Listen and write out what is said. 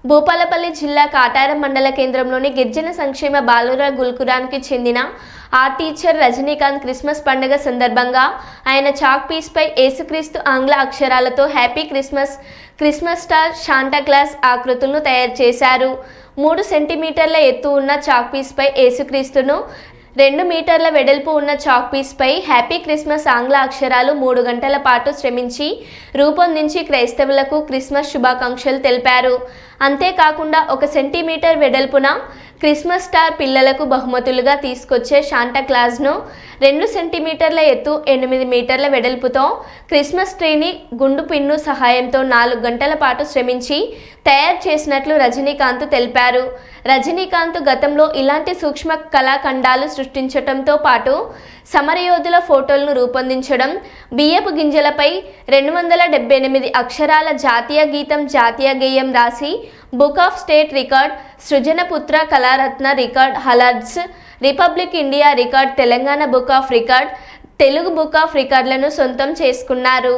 భూపాలపల్లి జిల్లా కాటారం మండల కేంద్రంలోని గిరిజన సంక్షేమ బాలుర గుల్కురానికి చెందిన ఆర్ట్ టీచర్ రజనీకాంత్ క్రిస్మస్ పండుగ సందర్భంగా ఆయన చాక్ పీస్ పై యేసుక్రీస్తు ఆంగ్ల అక్షరాలతో happy Christmas, Christmas star, Santa Claus ఆకృతులను తయారు చేశారు. 3 సెంటీమీటర్ల ఎత్తు ఉన్న చాక్ పీస్ పై యేసుక్రీస్తును, 2 మీటర్ల వెడల్పు ఉన్న చాక్ పీస్ పై హ్యాపీ క్రిస్మస్ ఆంగ్ల అక్షరాలు 3 గంటల పాటు శ్రమించి రూపొందించి క్రైస్తవులకు క్రిస్మస్ శుభాకాంక్షలు తెలిపారు. అంతేకాకుండా 1 సెంటీమీటర్ వెడల్పున క్రిస్మస్ స్టార్, పిల్లలకు బహుమతులుగా తీసుకొచ్చే శాంటా క్లాస్ను, 2 సెంటీమీటర్ల ఎత్తు, 8 మీటర్ల వెడల్పుతో క్రిస్మస్ ట్రీని గుండు పిన్ను సహాయంతో 4 గంటల పాటు శ్రమించి తయారు చేసినట్లు రజనీకాంత్ తెలిపారు. రజనీకాంత్ గతంలో ఇలాంటి సూక్ష్మ కళాఖండాలు సృష్టించడంతో పాటు సమరయోధుల ఫోటోలను రూపొందించడం, బియ్యపు గింజలపై 278 అక్షరాల జాతీయ గీతం, జాతీయ గేయం రాసి బుక్ ఆఫ్ స్టేట్ రికార్డ్, సృజనపుత్ర కళారత్న రికార్డ్, హలార్డ్స్, Republic India record, Telangana book of record, Telugu book of రికార్డులను సొంతం చేసుకున్నారు.